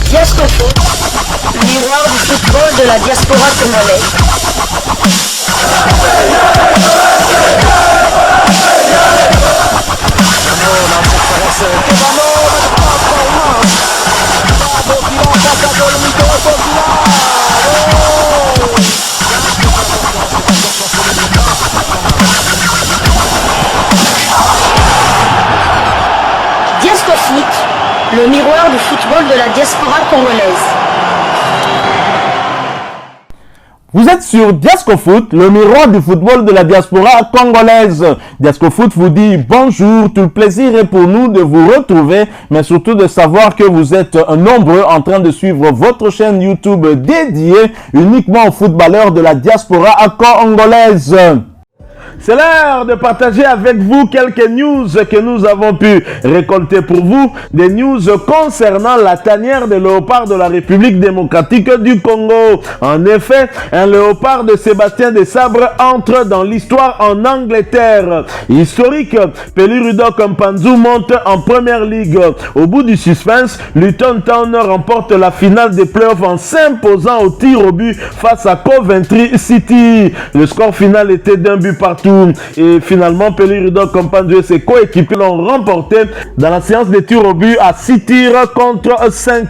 Diasco Foot, miroir du football de la diaspora congolaise. Diasco Foot, le miroir du football de la diaspora congolaise. Vous êtes sur Diasco Foot, le miroir du football de la diaspora congolaise. Diasco Foot vous dit bonjour, tout le plaisir est pour nous de vous retrouver, mais surtout de savoir que vous êtes nombreux en train de suivre votre chaîne YouTube dédiée uniquement aux footballeurs de la diaspora congolaise. C'est l'heure de partager avec vous quelques news que nous avons pu récolter pour vous. Des news concernant la tanière de léopard de la République démocratique du Congo. En effet, un léopard de Sébastien Desabre entre dans l'histoire en Angleterre. Historique, Peli-Rudok Mpanzu monte en première ligue. Au bout du suspense, Luton Town remporte la finale des playoffs en s'imposant au tir au but face à Coventry City. Le score final était d'un but partout. Et finalement, Peli-Rudok Mpanzu et ses coéquipiers l'ont remporté dans la séance des tirs au but à 6 tirs contre 5.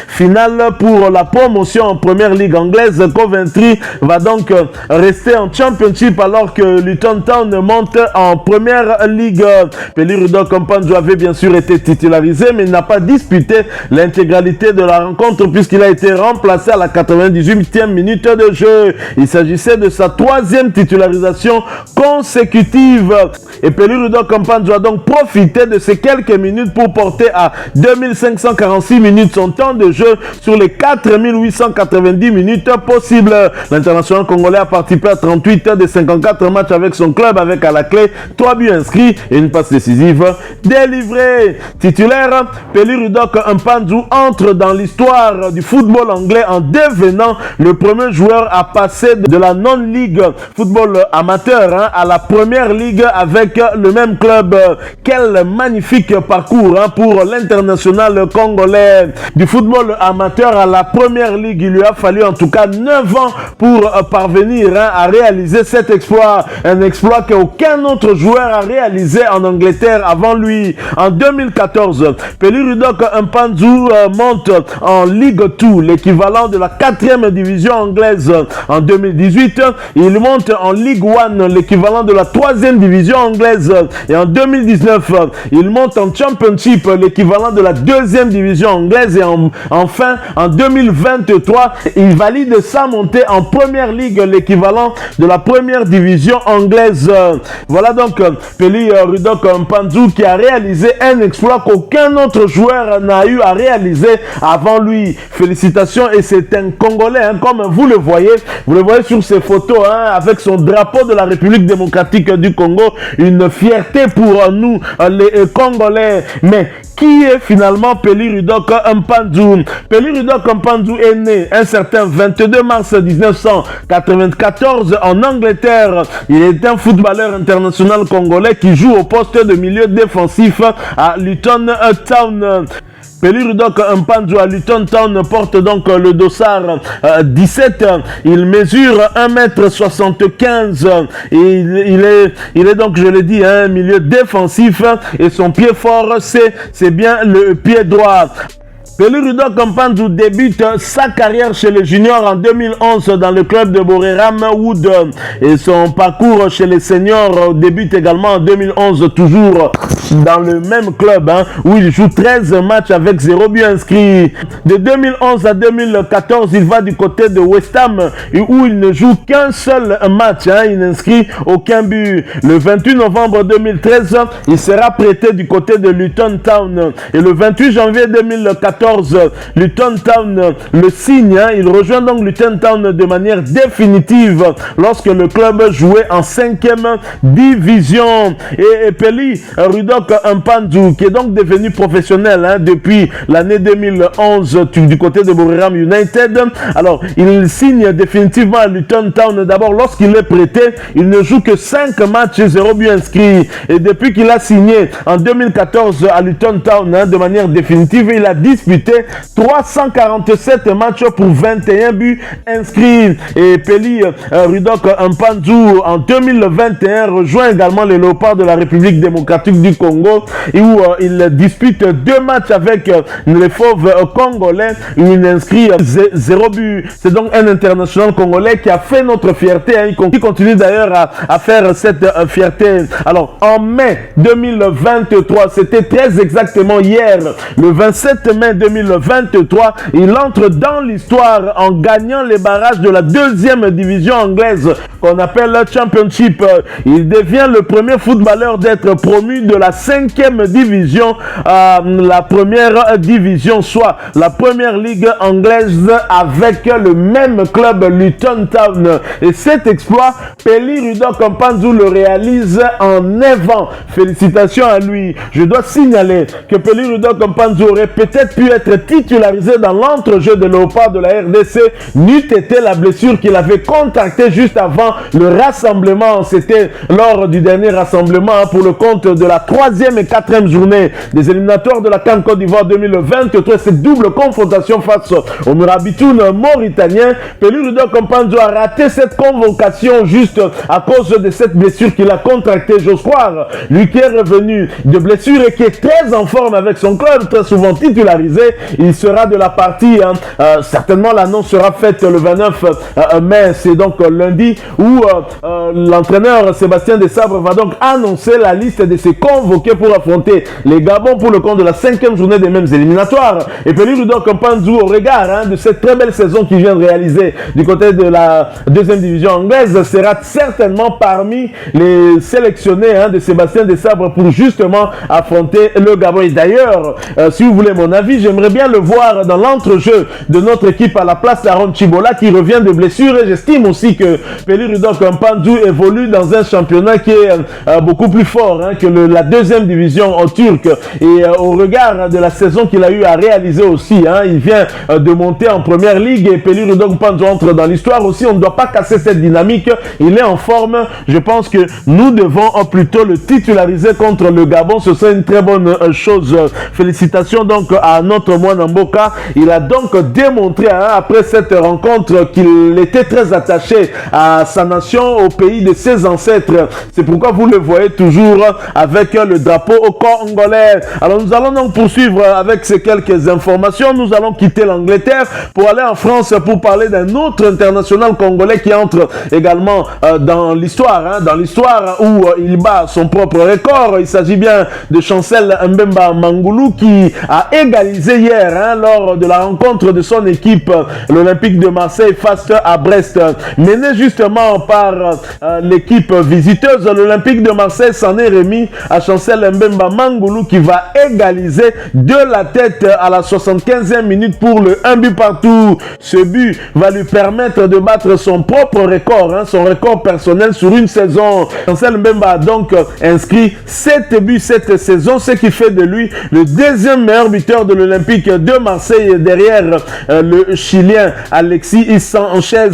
Finale pour la promotion en première ligue anglaise. Coventry va donc rester en championship alors que Luton Town monte en première ligue. Peli-Rudok Mpanzu avait bien sûr été titularisé, mais il n'a pas disputé l'intégralité de la rencontre puisqu'il a été remplacé à la 98e minute de jeu. Il s'agissait de sa 3e titularisation consécutive. Et Peli-Rudok Mpanzu a donc profité de ces quelques minutes pour porter à 2546 minutes son temps de jeu sur les 4890 minutes possibles. L'international congolais a participé à 38 des 54 matchs avec son club avec à la clé 3 buts inscrits et une passe décisive délivrée. Titulaire, Peli-Rudok Mpanzu entre dans l'histoire du football anglais en devenant le premier joueur à passer de la non-ligue football amateur à la première ligue avec le même club. Quel magnifique parcours pour l'international congolais. Du football amateur à la première ligue, il lui a fallu en tout cas 9 ans pour parvenir à réaliser cet exploit. Un exploit qu'aucun autre joueur a réalisé en Angleterre avant lui. En 2014, Peli-Rudok Mpanzu monte en Ligue 2, l'équivalent de la 4e division anglaise. En 2018, il monte en Ligue 1, l'équivalent de la 3e division anglaise. Et en 2019, il monte en Championship, l'équivalent de la 2e division anglaise. Et enfin, en 2023, il valide sa montée en Première Ligue, l'équivalent de la 1re division anglaise. Voilà donc Peli-Rudok Mpanzu qui a réalisé un exploit qu'aucun autre joueur n'a eu à réaliser avant lui. Félicitations, et c'est un Congolais, comme vous le voyez sur ces photos, avec son drapeau de la République démocratique du Congo. Une fierté pour nous les Congolais. Mais qui est finalement Peli-Rudok Mpanzu? Peli-Rudok Mpanzu est né un certain 22 mars 1994 en Angleterre. Il est un footballeur international congolais qui joue au poste de milieu défensif à Luton Town. Peli-Rudok Mpanzu à Luton Town porte donc le dossard 17. Il mesure 1m75 et il est donc, je l'ai dit, un milieu défensif, et son pied fort c'est bien le pied droit. Peli-Rudok Mpanzu débute sa carrière chez les juniors en 2011 dans le club de Boreham Wood, et son parcours chez les seniors débute également en 2011, toujours dans le même club où il joue 13 matchs avec 0 but inscrit. De 2011 à 2014, il va du côté de West Ham où il ne joue qu'un seul match, il n'inscrit aucun but. Le 28 novembre 2013, il sera prêté du côté de Luton Town, et le 28 janvier 2014, Luton Town le signe. Il rejoint donc Luton Town de manière définitive lorsque le club jouait en 5e division. Et Peli-Rudok Mpanzu, qui est donc devenu professionnel depuis l'année 2011 du côté de Boreham United. Alors, il signe définitivement à Luton Town. D'abord, lorsqu'il est prêté, il ne joue que 5 matchs, 0 but inscrit. Et depuis qu'il a signé en 2014 à Luton Town de manière définitive, il a disputé disputé 347 matchs pour 21 buts inscrits. Et Peli Rudok Mpanzu en 2021 rejoint également les Léopards de la République démocratique du Congo où il dispute 2 matchs avec les Fauves congolais où il inscrit 0 but. C'est donc un international congolais qui a fait notre fierté, hein, qui continue d'ailleurs à faire cette fierté. Alors en mai 2023, c'était très exactement hier, le 27 mai 2023, il entre dans l'histoire en gagnant les barrages de la 2e division anglaise qu'on appelle le Championship. Il devient le premier footballeur d'être promu de la 5e division à la première division, soit la première ligue anglaise avec le même club Luton Town. Et cet exploit, Peli Rudok Mpanzu le réalise en 9 ans. Félicitations à lui. Je dois signaler que Peli Rudok Mpanzu aurait peut-être pu être titularisé dans l'entrejeu de Léopard de la RDC, n'eût été la blessure qu'il avait contractée juste avant le rassemblement. C'était lors du dernier rassemblement pour le compte de la 3e et 4e journée des éliminatoires de la CAN Côte d'Ivoire 2023. Cette double confrontation face au Mirabitoun mauritanien. Peli Rudok Mpanzu a raté cette convocation juste à cause de cette blessure qu'il a contractée. J'ose croire, lui qui est revenu de blessure et qui est très en forme avec son club, très souvent titularisé, il sera de la partie. Certainement l'annonce sera faite le 29 mai, c'est donc lundi, où l'entraîneur Sébastien Desabre va donc annoncer la liste de ses convoqués pour affronter les Gabons pour le compte de la 5e journée des mêmes éliminatoires. Et Peli Rudok Mpanzu, au regard de cette très belle saison qu'il vient de réaliser du côté de la 2e division anglaise, sera certainement parmi les sélectionnés de Sébastien Desabre pour justement affronter le Gabon. Et d'ailleurs, si vous voulez mon avis, j'aimerais bien le voir dans l'entrejeu de notre équipe à la place d'Aaron Chibola qui revient de blessure. Et j'estime aussi que Peli Rudok Mpanzu évolue dans un championnat qui est beaucoup plus fort que la 2e division en turc. Et au regard de la saison qu'il a eu à réaliser aussi, il vient de monter en première ligue et Peli Rudok Mpanzu entre dans l'histoire aussi. On ne doit pas casser cette dynamique. Il est en forme. Je pense que nous devons plutôt le titulariser contre le Gabon. Ce serait une très bonne chose. Félicitations donc à notre Mwana Mboka. Il a donc démontré après cette rencontre qu'il était très attaché à sa nation, au pays de ses ancêtres. C'est pourquoi vous le voyez toujours avec le drapeau congolais. Alors nous allons donc poursuivre avec ces quelques informations. Nous allons quitter l'Angleterre pour aller en France pour parler d'un autre international congolais qui entre également dans l'histoire, dans l'histoire où il bat son propre record. Il s'agit bien de Chancel Mbemba Mangulu qui a égalisé hier lors de la rencontre de son équipe, l'Olympique de Marseille face à Brest. Mené justement par l'équipe visiteuse, l'Olympique de Marseille s'en est remis à Chancel Mbemba Mangulu qui va égaliser de la tête à la 75e minute pour le 1 but partout. Ce but va lui permettre de battre son propre record, son record personnel sur une saison. Chancel Mbemba a donc inscrit 7 buts cette saison, ce qui fait de lui le 2e meilleur buteur de l'Olympique de Marseille derrière le Chilien Alexis Sanchez.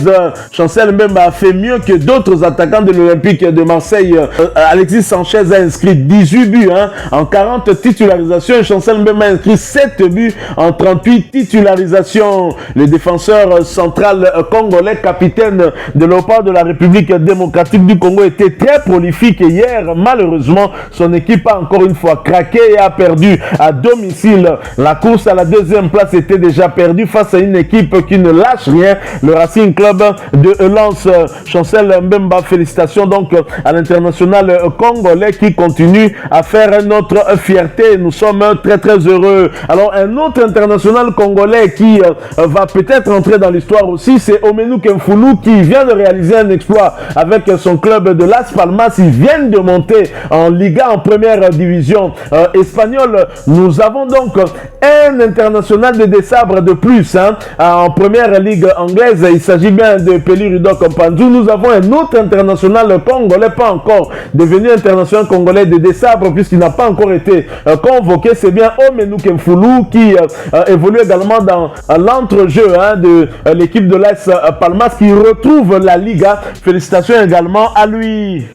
Chancel Mbemba a fait mieux que d'autres attaquants de l'Olympique de Marseille. Alexis Sanchez a inscrit 18 buts en 40 titularisations et Chancel Mbemba a inscrit 7 buts en 38 titularisations. Le défenseur central congolais, capitaine de Léopard de la République démocratique du Congo, était très prolifique et hier, malheureusement, son équipe a encore une fois craqué et a perdu à domicile. La course à la 2e place était déjà perdue face à une équipe qui ne lâche rien, le Racing Club de Lens. Chancel Mbemba, félicitations donc à l'international congolais qui continue à faire notre fierté. Nous sommes très très heureux. Alors un autre international congolais qui va peut-être entrer dans l'histoire aussi, c'est Omenu Kemfulu qui vient de réaliser un exploit avec son club de Las Palmas. Ils viennent de monter en Liga, en première division espagnole. Nous avons donc un international de Desabre de plus en première ligue anglaise. Il s'agit bien de Peli Rudok Mpanzu. Nous avons un autre international congolais, pas encore devenu international congolais de Desabre puisqu'il n'a pas encore été convoqué. C'est bien Omenu Kemfulu qui évolue également dans l'entrejeu de l'équipe de Las Palmas qui retrouve la Liga. Félicitations également à lui.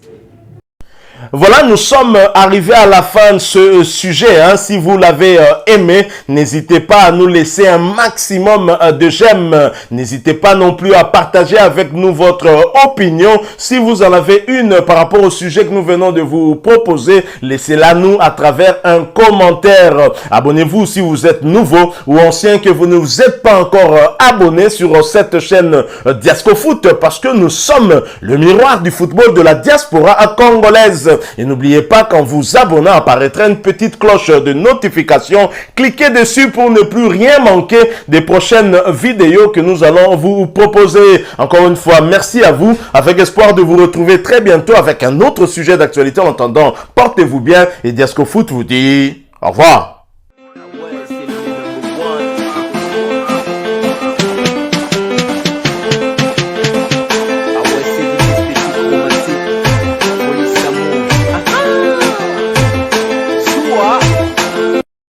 Voilà, nous sommes arrivés à la fin de ce sujet. Hein. Si vous l'avez aimé, n'hésitez pas à nous laisser un maximum de j'aime. N'hésitez pas non plus à partager avec nous votre opinion. Si vous en avez une par rapport au sujet que nous venons de vous proposer, laissez-la nous à travers un commentaire. Abonnez-vous si vous êtes nouveau ou ancien que vous ne vous êtes pas encore abonné sur cette chaîne Diascofoot, parce que nous sommes le miroir du football de la diaspora congolaise. Et n'oubliez pas qu'en vous abonnant apparaîtra une petite cloche de notification. Cliquez dessus pour ne plus rien manquer des prochaines vidéos que nous allons vous proposer. Encore une fois, merci à vous, avec espoir de vous retrouver très bientôt avec un autre sujet d'actualité. En attendant, portez-vous bien et Diascofoot vous dit au revoir.